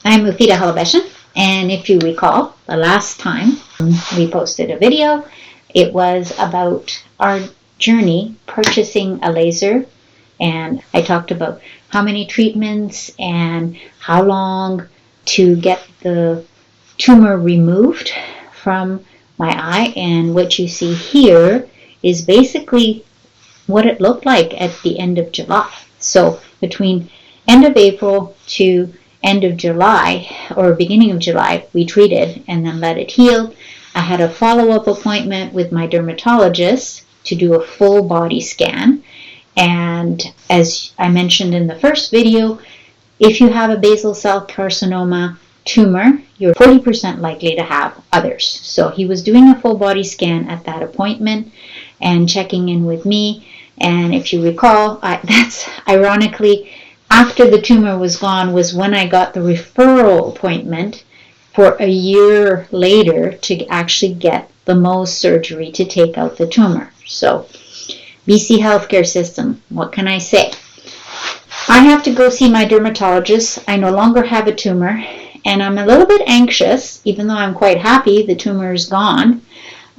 I'm Moufida Holubeshen, and if you recall, the last time we posted a video, it was about our journey purchasing a laser, and I talked about how many treatments and how long to get the tumor removed from my eye, and what you see here is basically what it looked like at the end of July. So between end of April to end of July or beginning of July, we treated and then let it heal. I had a follow-up appointment with my dermatologist to do a full body scan. And as I mentioned in the first video, if you have a basal cell carcinoma tumor, you're 40% likely to have others. So he was doing a full body scan at that appointment and checking in with me. And if you recall, that's ironically after the tumor was gone was when I got the referral appointment for a year later to actually get the Mohs surgery to take out the tumor. So BC healthcare system, what can I say? I have to go see my dermatologist. I no longer have a tumor, and I'm a little bit anxious, even though I'm quite happy the tumor is gone,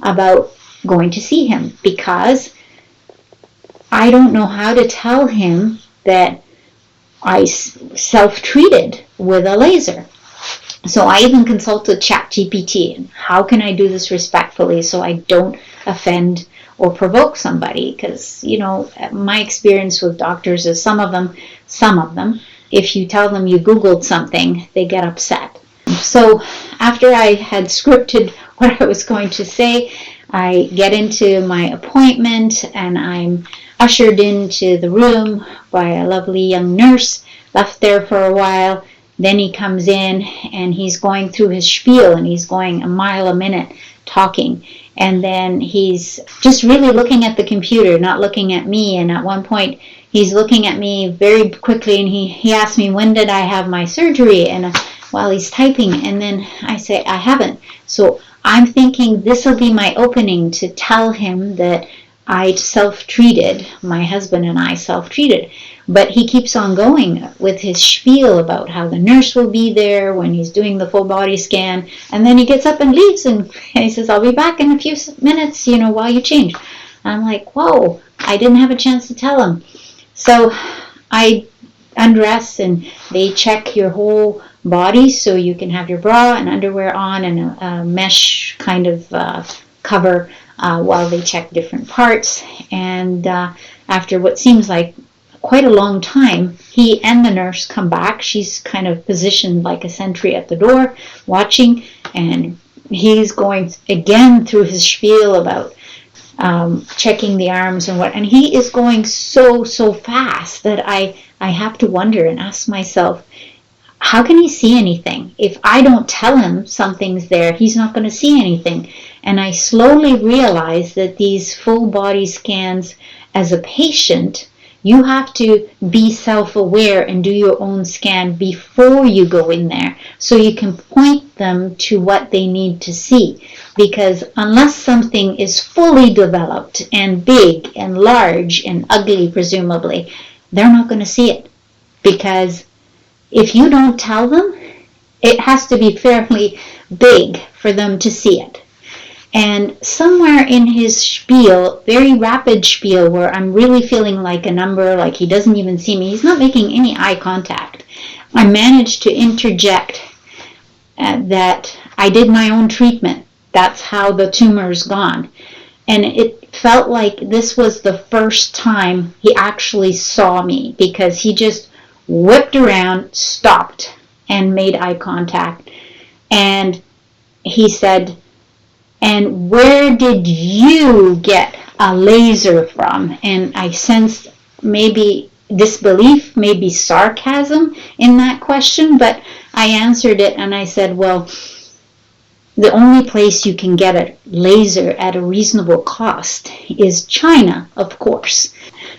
about going to see him, because I don't know how to tell him that I self-treated with a laser. So I even consulted ChatGPT, and how can I do this respectfully so I don't offend or provoke somebody? Because, you know, my experience with doctors is some of them, if you tell them you Googled something, they get upset. So after I had scripted what I was going to say, I get into my appointment and I'm ushered into the room by a lovely young nurse, left there for a while. Then he comes in and he's going through his spiel, and he's going a mile a minute talking. And then he's just really looking at the computer, not looking at me. And at one point, he's looking at me very quickly, and he asked me, when did I have my surgery? And while he's typing, and then I say, I haven't. So I'm thinking this will be my opening to tell him that I self-treated, my husband and I self-treated. But he keeps on going with his spiel about how the nurse will be there when he's doing the full body scan. And then he gets up and leaves, and he says, I'll be back in a few minutes, you know, while you change. I'm like, whoa, I didn't have a chance to tell him. So I undress, and they check your whole body, so you can have your bra and underwear on and a mesh kind of cover while they check different parts. And after what seems like quite a long time, he and the nurse come back. She's kind of positioned like a sentry at the door, watching, and he's going again through his spiel about checking the arms and what, and he is going so fast that I have to wonder and ask myself, how can he see anything? If I don't tell him something's there, he's not going to see anything. And I slowly realize that these full body scans, as a patient, you have to be self-aware and do your own scan before you go in there, so you can point them to what they need to see. Because unless something is fully developed and big and large and ugly, presumably, they're not going to see it. Because if you don't tell them, it has to be fairly big for them to see it. And somewhere in his spiel, very rapid spiel, where I'm really feeling like a number, like he doesn't even see me, he's not making any eye contact, I managed to interject that I did my own treatment. That's how the tumor's gone. And it felt like this was the first time he actually saw me, because he just whipped around, stopped, and made eye contact. And he said, and where did you get a laser from? And I sensed maybe disbelief, maybe sarcasm in that question, but I answered it and I said, well, the only place you can get a laser at a reasonable cost is China, of course.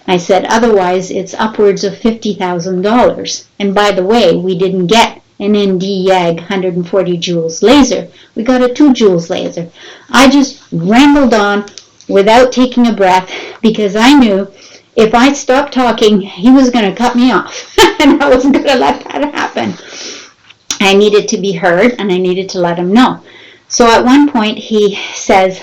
I said, otherwise it's upwards of $50,000. And by the way, we didn't get an ND-YAG 140 joules laser. We got a 2 joules laser. I just rambled on without taking a breath, because I knew if I stopped talking, he was going to cut me off. And I wasn't going to let that happen. I needed to be heard, and I needed to let him know. So at one point he says,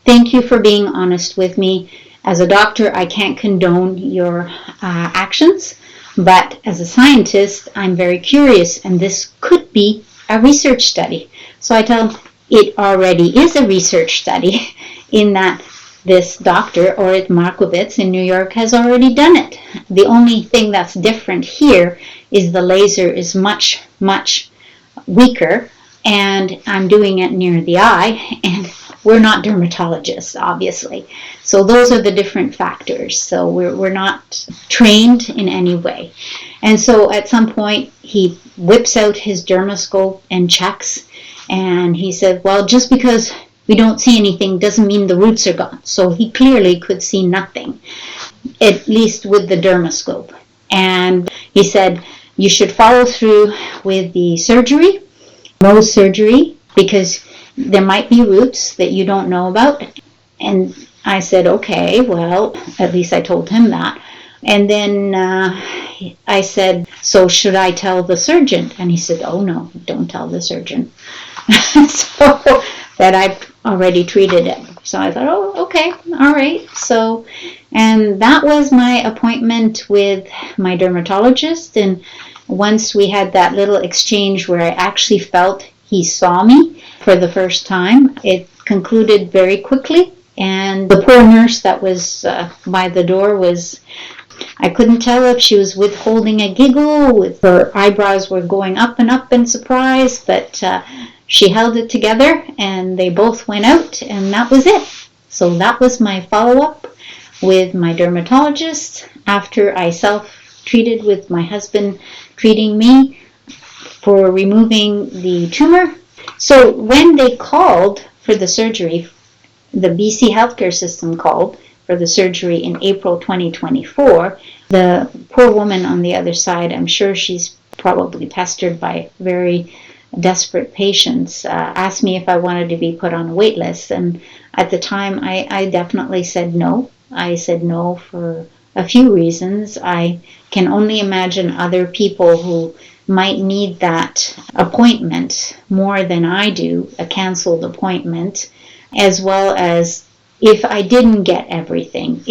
"Thank you for being honest with me. As a doctor, I can't condone your actions, but as a scientist, I'm very curious, and this could be a research study." So I tell him, it already is a research study in that this doctor, Orit Markovitz in New York, has already done it. The only thing that's different here is the laser is much, much weaker, and I'm doing it near the eye, and we're not dermatologists, obviously. So those are the different factors. So we're not trained in any way. And so at some point, he whips out his dermoscope and checks, and he said, well, just because we don't see anything doesn't mean the roots are gone. So he clearly could see nothing, at least with the dermoscope. And he said, you should follow through with the surgery, Mohs surgery, because there might be roots that you don't know about. And I said, okay, well, at least I told him that. And then I said, so should I tell the surgeon? And he said, oh no, don't tell the surgeon. So that I've already treated it. So I thought, oh, okay, all right. So, and that was my appointment with my dermatologist. And once we had that little exchange where I actually felt he saw me for the first time, it concluded very quickly. And the poor nurse that was by the door was, I couldn't tell if she was withholding a giggle, with her eyebrows were going up in surprise, but she held it together and they both went out, and that was it. So that was my follow-up with my dermatologist after I self-treated with my husband treating me for removing the tumor. So when they called for the surgery, the BC healthcare system called for the surgery in April 2024, the poor woman on the other side, I'm sure she's probably pestered by very desperate patients, asked me if I wanted to be put on a wait list. And at the time, I definitely said no. I said no for a few reasons. I can only imagine other people who might need that appointment more than I do, a canceled appointment, as well as if I didn't get everything,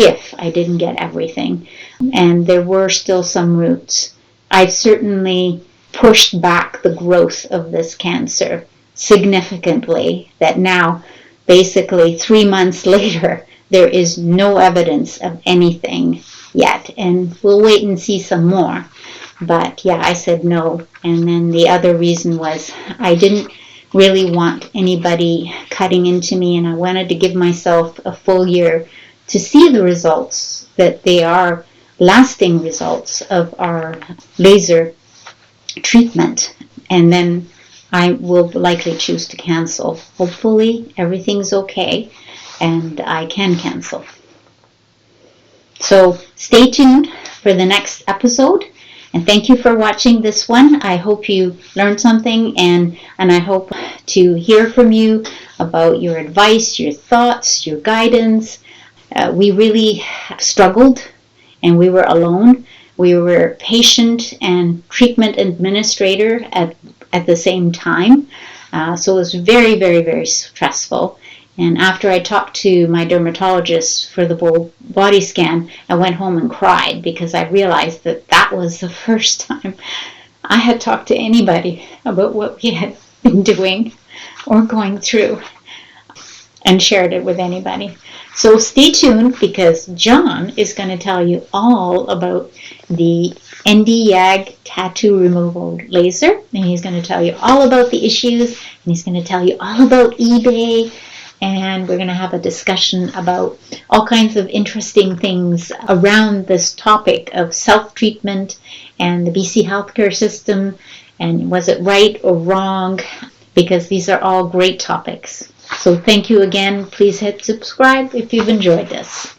and there were still some roots, I've certainly pushed back the growth of this cancer significantly, that now, basically 3 months later, there is no evidence of anything yet, and we'll wait and see some more. But yeah, I said no. And then the other reason was I didn't really want anybody cutting into me, and I wanted to give myself a full year to see the results, that they are lasting results of our laser treatment. And then I will likely choose to cancel. Hopefully everything's okay and I can cancel. So stay tuned for the next episode. And thank you for watching this one. I hope you learned something, and I hope to hear from you about your advice, your thoughts, your guidance. We really struggled, and we were alone. We were patient and treatment administrator at the same time. So it was very, very, very stressful. And after I talked to my dermatologist for the full body scan, I went home and cried, because I realized that that was the first time I had talked to anybody about what we had been doing or going through and shared it with anybody. So stay tuned, because John is going to tell you all about the ND-YAG tattoo removal laser, and he's going to tell you all about the issues, and he's going to tell you all about eBay. And we're going to have a discussion about all kinds of interesting things around this topic of self-treatment and the BC healthcare system, and was it right or wrong, because these are all great topics. So thank you again. Please hit subscribe if you've enjoyed this.